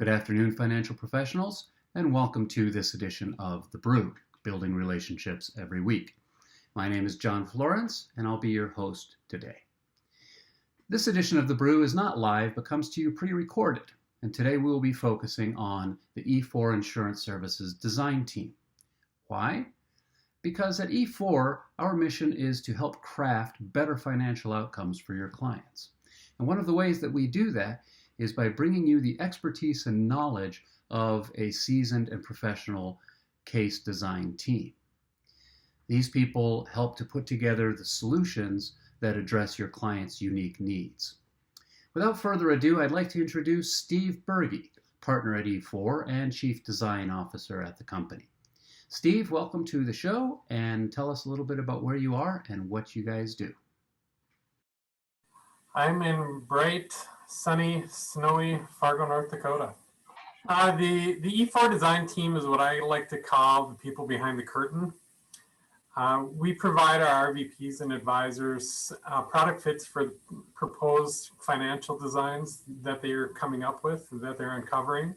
Good afternoon, financial professionals, and welcome to this edition of The Brew, Building Relationships Every Week. My name is John Florence, and I'll be your host today. This edition of The Brew is not live, but comes to you pre-recorded, and today we will be focusing on the E4 Insurance Services design team. Why? Because at E4, our mission is to help craft better financial outcomes for your clients. And one of the ways that we do that is by bringing you the expertise and knowledge of a seasoned and professional case design team. These people help to put together the solutions that address your clients' unique needs. Without further ado, I'd like to introduce Steve Berge, partner at E4 and Chief Design Officer at the company. Steve, welcome to the show, and tell us a little bit about where you are and what you guys do. I'm in bright, sunny, snowy Fargo, North Dakota. The E4 design team is what I like to call the people behind the curtain. We provide our RVPs and advisors product fits for proposed financial designs that they're coming up with, that they're uncovering.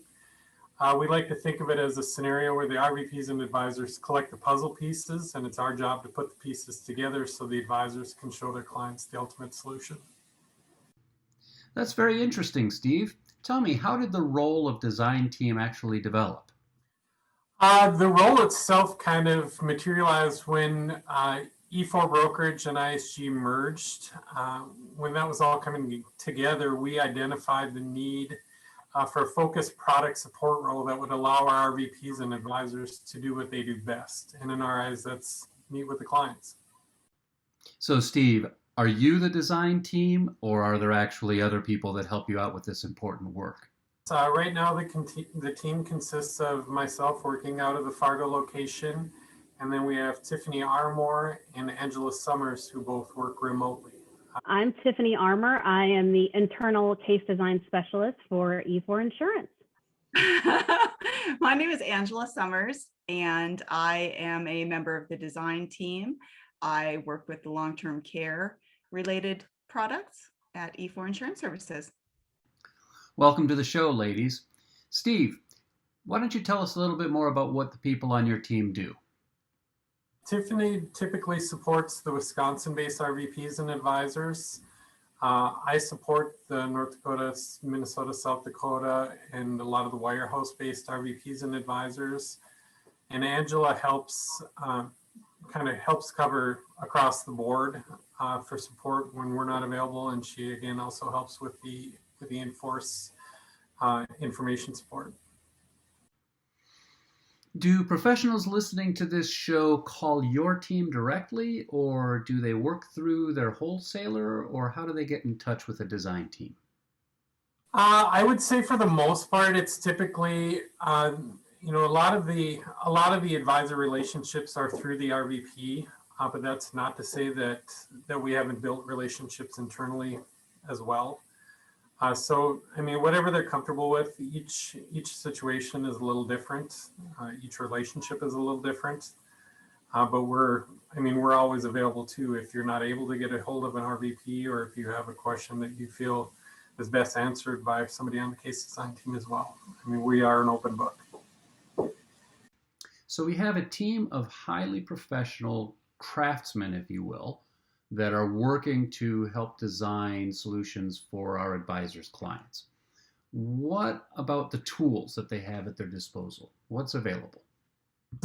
We like to think of it as a scenario where the RVPs and advisors collect the puzzle pieces, and it's our job to put the pieces together so the advisors can show their clients the ultimate solution. That's very interesting, Steve. Tell me, how did the role of design team actually develop? The role itself kind of materialized when E4 Brokerage and ISG merged. When that was all coming together, we identified the need for a focused product support role that would allow our RVPs and advisors to do what they do best. And in our eyes, that's meet with the clients. So, Steve, are you the design team, or are there actually other people that help you out with this important work? Right now, the team consists of myself working out of the Fargo location, and then we have Tiffany Armour and Angela Summers, who both work remotely. I'm Tiffany Armour. I am the internal case design specialist for E4 Insurance. My name is Angela Summers, and I am a member of the design team. I work with the LongTerm Care related products at E4 Insurance Services. Welcome to the show, ladies. Steve, why don't you tell us a little bit more about what the people on your team do? Tiffany typically supports the Wisconsin-based RVPs and advisors. I support the North Dakota, Minnesota, South Dakota, and a lot of the Wirehouse-based RVPs and advisors. And Angela helps cover across the board for support when we're not available, and she again also helps with the in-force information support. Do professionals listening to this show call your team directly, or do they work through their wholesaler, or how do they get in touch with a design team? I would say for the most part, it's typically a lot of the advisor relationships are through the RVP, but that's not to say that we haven't built relationships internally as well. Whatever they're comfortable with, each situation is a little different. Each relationship is a little different. But we're always available too. If you're not able to get a hold of an RVP, or if you have a question that you feel is best answered by somebody on the case design team as well. We are an open book. So we have a team of highly professional craftsmen, if you will, that are working to help design solutions for our advisors' clients. What about the tools that they have at their disposal? What's available?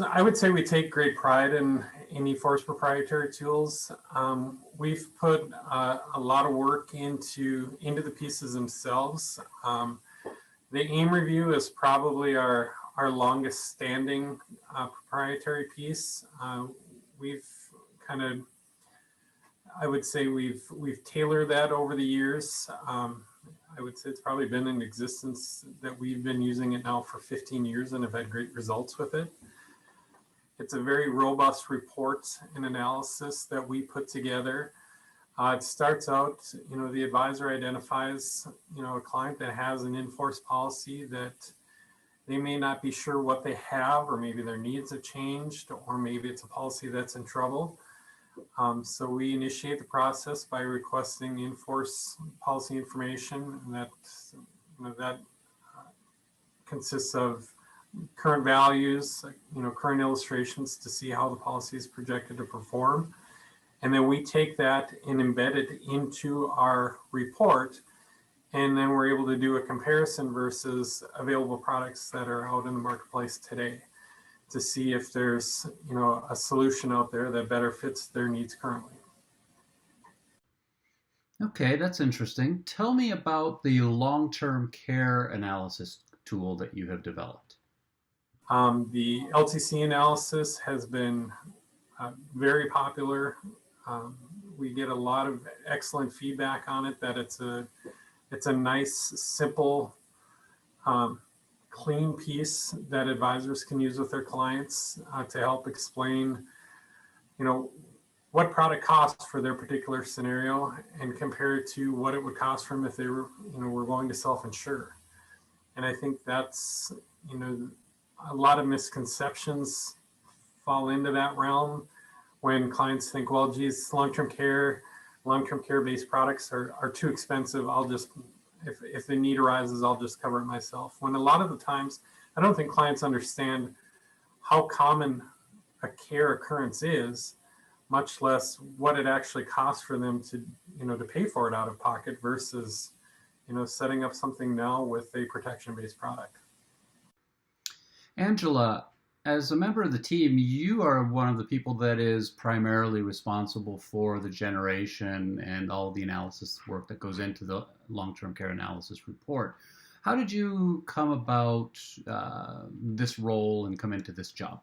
I would say we take great pride in E4's proprietary tools. We've put a lot of work into the pieces themselves. The AIM review is probably our longest standing proprietary piece. We've tailored that over the years. I would say it's probably been in existence that we've been using it now for 15 years and have had great results with it. It's a very robust report and analysis that we put together. It starts out, the advisor identifies, a client that has an in-force policy that they may not be sure what they have, or maybe their needs have changed, or maybe it's a policy that's in trouble. So we initiate the process by requesting the in-force policy information, and that consists of current values, current illustrations to see how the policy is projected to perform. And then we take that and embed it into our report. And then we're able to do a comparison versus available products that are out in the marketplace today to see if there's, a solution out there that better fits their needs currently. Okay, that's interesting. Tell me about the long-term care analysis tool that you have developed. The LTC Analysis has been very popular. We get a lot of excellent feedback on it, that it's a nice, simple, clean piece that advisors can use with their clients to help explain, what product costs for their particular scenario and compare it to what it would cost for them if they were going to self-insure. And I think that's, a lot of misconceptions fall into that realm when clients think, well, geez, long-term care based products are too expensive. I'll just, if the need arises, I'll just cover it myself. When a lot of the times, I don't think clients understand how common a care occurrence is, much less what it actually costs for them to, to pay for it out of pocket versus, setting up something now with a protection-based product. Angela, as a member of the team, you are one of the people that is primarily responsible for the generation and all the analysis work that goes into the long-term care analysis report. How did you come about this role and come into this job?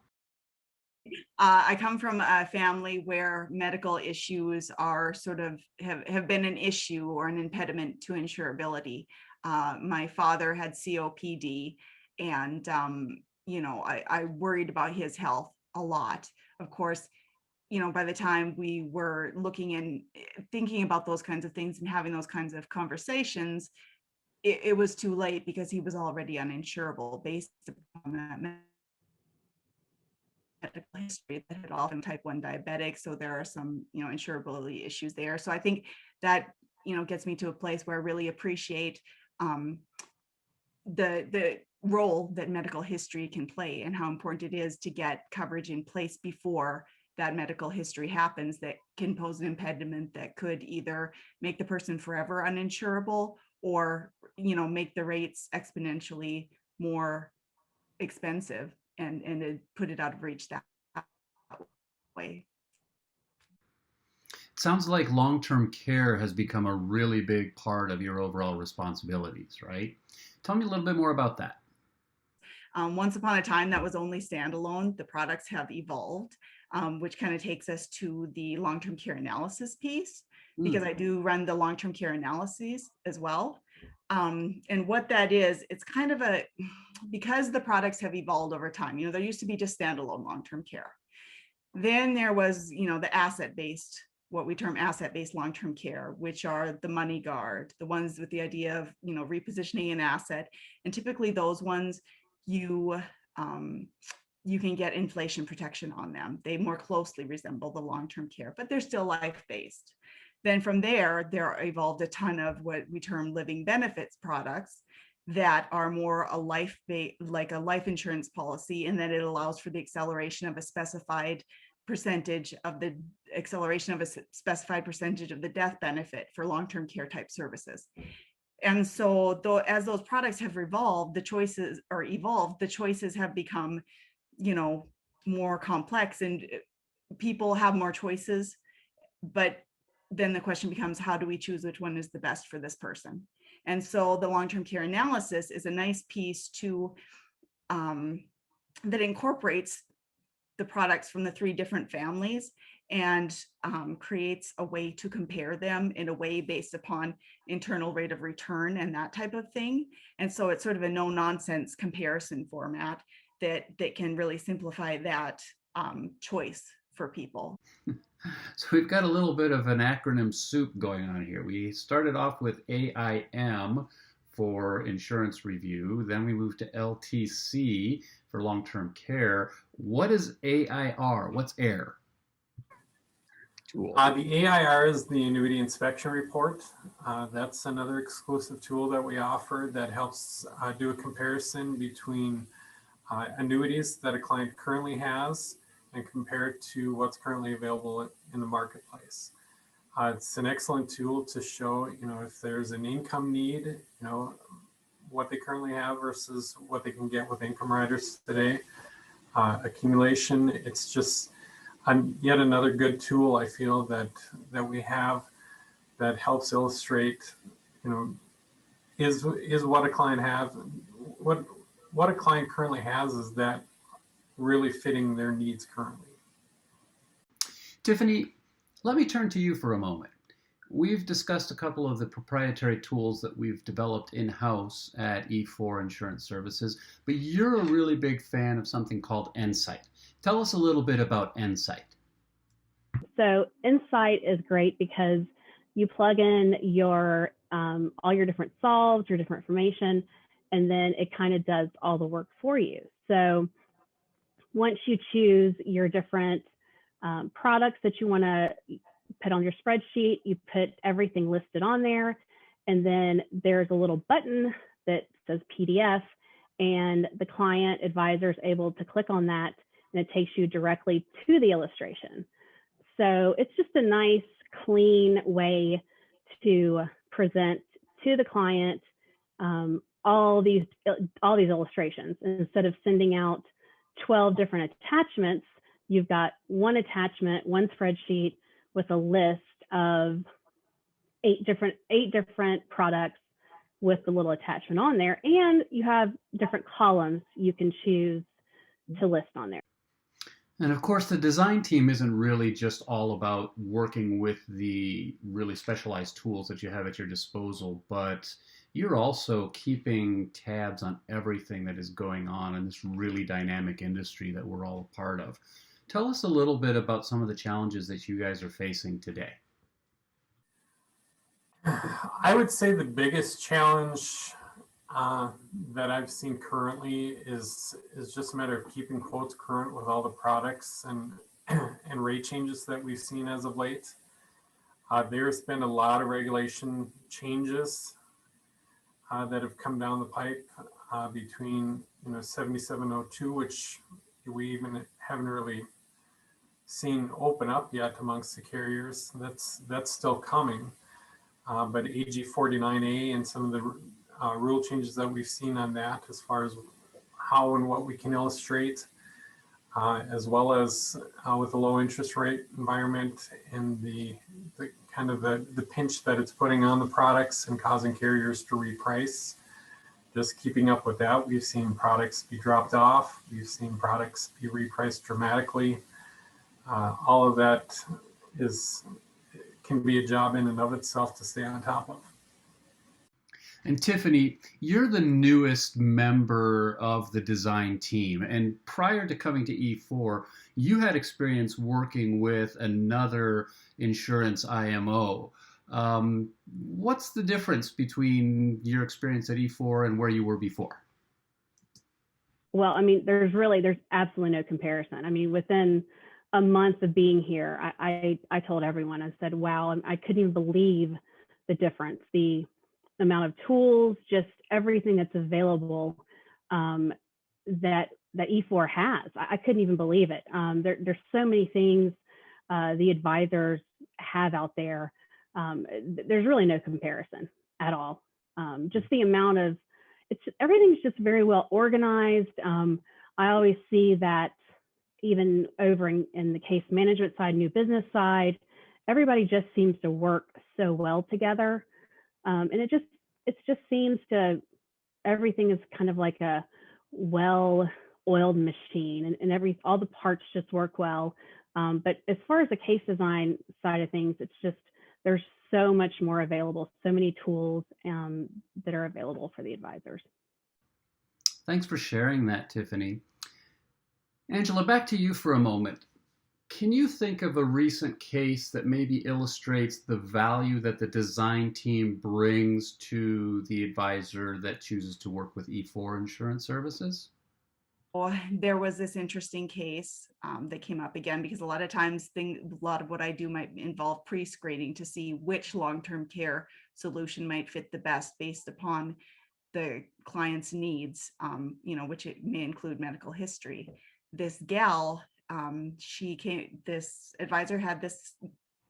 I come from a family where medical issues are sort of have been an issue or an impediment to insurability. My father had COPD, and I worried about his health a lot. Of course, by the time we were looking and thinking about those kinds of things and having those kinds of conversations, it was too late because he was already uninsurable based upon that medical history that had often type 1 diabetic. So there are some, insurability issues there. So I think that, gets me to a place where I really appreciate the role that medical history can play and how important it is to get coverage in place before that medical history happens that can pose an impediment that could either make the person forever uninsurable or, make the rates exponentially more expensive and put it out of reach that way. It sounds like long-term care has become a really big part of your overall responsibilities, right? Tell me a little bit more about that. Once upon a time, that was only standalone. The products have evolved, which kind of takes us to the long-term care analysis piece, because I do run the long-term care analyses as well. And what that is, it's kind of because the products have evolved over time, there used to be just standalone long-term care. Then there was, the asset-based, what we term asset-based long-term care, which are the money guard, the ones with the idea of, repositioning an asset. And typically those ones, you can get inflation protection on them. They more closely resemble the long-term care, but they're still life-based. Then from there evolved a ton of what we term living benefits products that are more like a life insurance policy, and that it allows for the acceleration of a specified percentage of the death benefit for long-term care type services. And so as those products have evolved, the choices have become, more complex, and people have more choices. But then the question becomes, how do we choose which one is the best for this person? And so the long-term care analysis is a nice piece to that incorporates the products from the 3 different families and creates a way to compare them in a way based upon internal rate of return and that type of thing. And so it's sort of a no-nonsense comparison format that can really simplify that choice for people. So we've got a little bit of an acronym soup going on here. We started off with AIM for insurance review. Then we moved to LTC for long-term care. What is AIR? What's AIR? tool? The AIR is the Annuity Inspection Report. That's another exclusive tool that we offer that helps do a comparison between annuities that a client currently has and compare it to what's currently available in the marketplace. It's an excellent tool to show, if there's an income need, what they currently have versus what they can get with income riders today. Accumulation, it's just yet another good tool I feel that we have that helps illustrate, is what a client has, what a client currently has, is that really fitting their needs currently. Tiffany, let me turn to you for a moment. We've discussed a couple of the proprietary tools that we've developed in-house at E4 Insurance Services, but you're a really big fan of something called Insight. Tell us a little bit about Insight. So Insight is great because you plug in your all your different solves, your different information, and then it kind of does all the work for you. So once you choose your different products that you want to put on your spreadsheet, you put everything listed on there, and then there's a little button that says PDF, and the client advisor is able to click on that, and it takes you directly to the illustration. So it's just a nice, clean way to present to the client all these illustrations. Instead of sending out 12 different attachments, you've got one attachment, one spreadsheet with a list of eight different products with the little attachment on there, and you have different columns you can choose to list on there. And of course, the design team isn't really just all about working with the really specialized tools that you have at your disposal, but you're also keeping tabs on everything that is going on in this really dynamic industry that we're all a part of. Tell us a little bit about some of the challenges that you guys are facing today. I would say the biggest challenge that I've seen currently is just a matter of keeping quotes current with all the products and rate changes that we've seen as of late. There's been a lot of regulation changes that have come down the pipe between 7702, which we even haven't really seen open up yet amongst the carriers. That's still coming. But AG 49A and some of the rule changes that we've seen on that, as far as how and what we can illustrate, as well as with the low interest rate environment and the kind of the pinch that it's putting on the products and causing carriers to reprice. Just keeping up with that, we've seen products be dropped off. We've seen products be repriced dramatically. All of that can be a job in and of itself to stay on top of. And Tiffany, you're the newest member of the design team. And prior to coming to E4, you had experience working with another insurance IMO. What's the difference between your experience at E4 and where you were before? Well, I mean, there's absolutely no comparison. I mean, within a month of being here, I told everyone, I said, wow, I couldn't even believe the difference, the amount of tools, just everything that's available that E4 has. I couldn't even believe it. There's so many things the advisors have out there. There's really no comparison at all. Just the amount of, everything's just very well organized. I always see that even over in the case management side, new business side, everybody just seems to work so well together. And it just seems to, everything is kind of like a well-oiled machine, and all the parts just work well. But as far as the case design side of things, it's just, there's so much more available, so many tools that are available for the advisors. Thanks for sharing that, Tiffany. Angela, back to you for a moment. Can you think of a recent case that maybe illustrates the value that the design team brings to the advisor that chooses to work with E4 Insurance Services? there was this interesting case that came up again, because a lot of times a lot of what I do might involve pre-screening to see which long-term care solution might fit the best based upon the client's needs, which it may include medical history. This gal, this advisor had this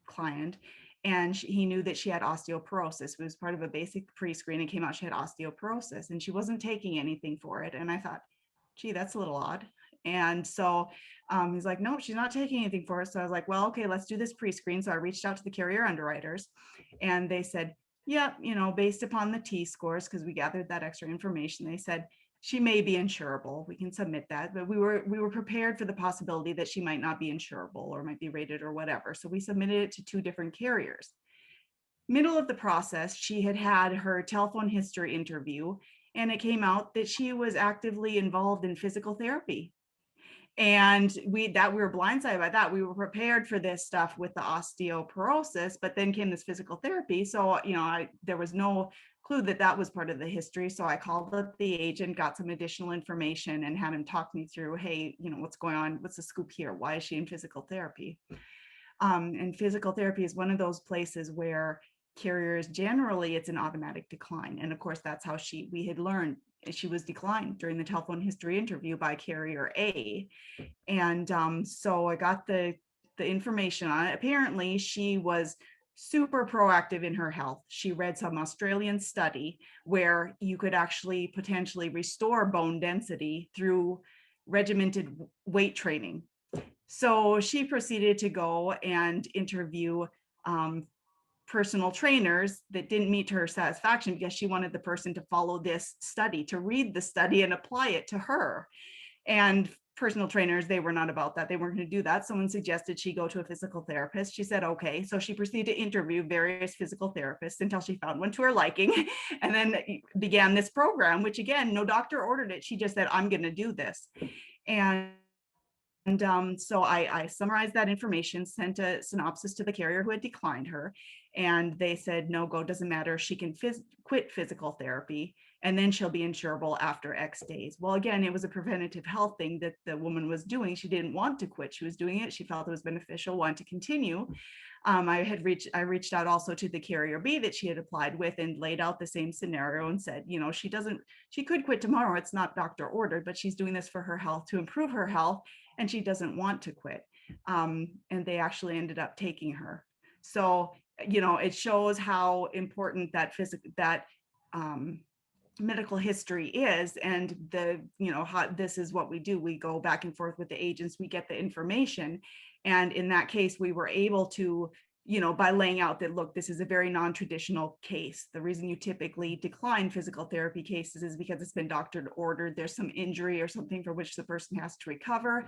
client, and he knew that she had osteoporosis. It was part of a basic pre-screen. It came out she had osteoporosis, and she wasn't taking anything for it. And I thought, gee, that's a little odd. And so he's like, no, she's not taking anything for it. So I was like, well, okay, let's do this pre-screen. So I reached out to the carrier underwriters, and they said, yeah, based upon the T scores, because we gathered that extra information, they said she may be insurable. We can submit that, but we were prepared for the possibility that she might not be insurable or might be rated or whatever. So we submitted it to 2 different carriers. Middle of the process, she had her telephone history interview, and it came out that she was actively involved in physical therapy. And we were blindsided by that. We were prepared for this stuff with the osteoporosis, but then came this physical therapy. So, there was no clue that was part of the history. So I called up the agent, got some additional information, and had him talk me through, hey, what's going on? What's the scoop here? Why is she in physical therapy? And physical therapy is one of those places where carriers, generally it's an automatic decline. And of course, that's how we had learned she was declined during the telephone history interview by carrier A. And so I got the information on it. Apparently she was super proactive in her health. She read some Australian study where you could actually potentially restore bone density through regimented weight training. So she proceeded to go and interview personal trainers that didn't meet to her satisfaction, because she wanted the person to follow this study, to read the study and apply it to her. And personal trainers, they were not about that. They weren't going to do that. Someone suggested she go to a physical therapist. She said, okay. So she proceeded to interview various physical therapists until she found one to her liking, and then began this program, which again, no doctor ordered it. She just said, I'm going to do this. And so I summarized that information, sent a synopsis to the carrier who had declined her, and they said, no go, doesn't matter. She can quit physical therapy, and then she'll be insurable after X days. Well, again, it was a preventative health thing that the woman was doing. She didn't want to quit. She was doing it. She felt it was beneficial, wanted to continue. I reached out also to the carrier B that she had applied with, and laid out the same scenario and said, she could quit tomorrow. It's not doctor ordered, but she's doing this for her health, to improve her health, and she doesn't want to quit. And they actually ended up taking her. So, it shows how important that medical history is, and how this is what we do. We go back and forth with the agents, we get the information. And in that case, we were able to, by laying out that, look, this is a very non-traditional case. The reason you typically decline physical therapy cases is because it's been doctor ordered. There's some injury or something for which the person has to recover.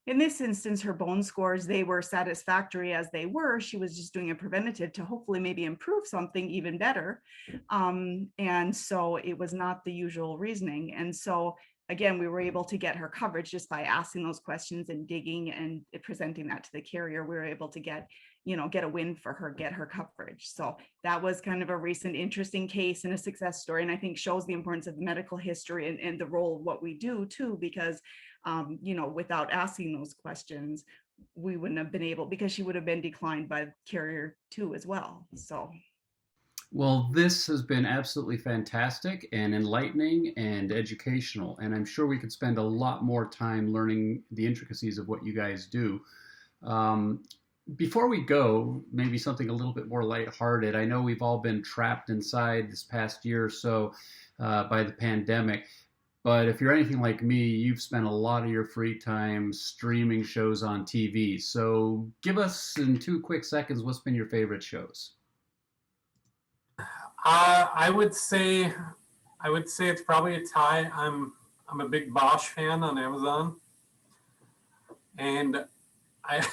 In this instance, her bone scores, they were satisfactory as they were. She was just doing a preventative to hopefully maybe improve something even better. And so it was not the usual reasoning. And so again, we were able to get her coverage just by asking those questions and digging and presenting that to the carrier. We were able to get a win for her, get her coverage. So that was kind of a recent interesting case and a success story. And I think shows the importance of medical history and the role of what we do too, because without asking those questions, we wouldn't have been able, because she would have been declined by carrier 2 as well. So. Well, this has been absolutely fantastic and enlightening and educational. And I'm sure we could spend a lot more time learning the intricacies of what you guys do. Before we go, maybe something a little bit more lighthearted. I know we've all been trapped inside this past year or so by the pandemic. But if you're anything like me, you've spent a lot of your free time streaming shows on TV. So give us in 2 quick seconds, what's been your favorite shows? I would say it's probably a tie. I'm a big Bosch fan on Amazon, and I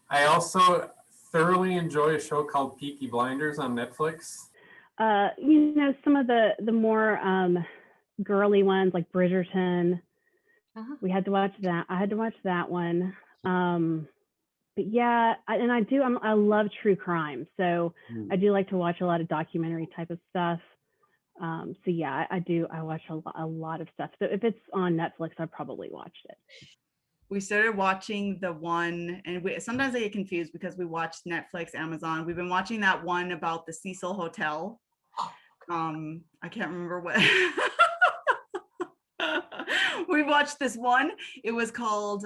I also thoroughly enjoy a show called Peaky Blinders on Netflix. Some of the more girly ones like Bridgerton. We had to watch that. I had to watch that one. But yeah, I love true crime. So I do like to watch a lot of documentary type of stuff. So yeah, I do. I watch a lot of stuff. So if it's on Netflix, I've probably watched it. We started watching the one, and sometimes I get confused because we watch Netflix, Amazon. We've been watching that one about the Cecil Hotel. I can't remember what. We watched this one. It was called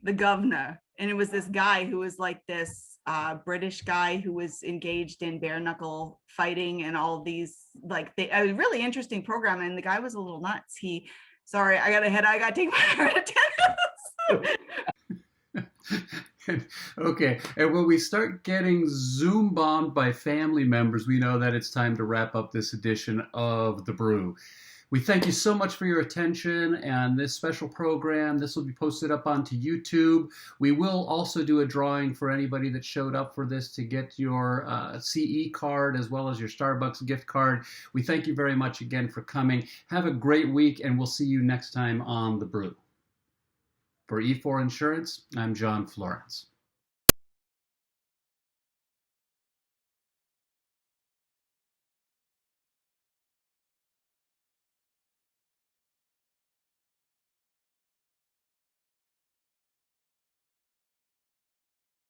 The Governor, and it was this guy who was like this British guy who was engaged in bare knuckle fighting and all these a really interesting program. And the guy was a little nuts. Sorry, I got to head. I got to take my attendance. Okay, and when we start getting Zoom bombed by family members, we know that it's time to wrap up this edition of The Brew. We thank you so much for your attention and this special program. This will be posted up onto YouTube. We will also do a drawing for anybody that showed up for this to get your CE card as well as your Starbucks gift card. We thank you very much again for coming. Have a great week, and we'll see you next time on The Brew. For E4 Insurance, I'm John Florence.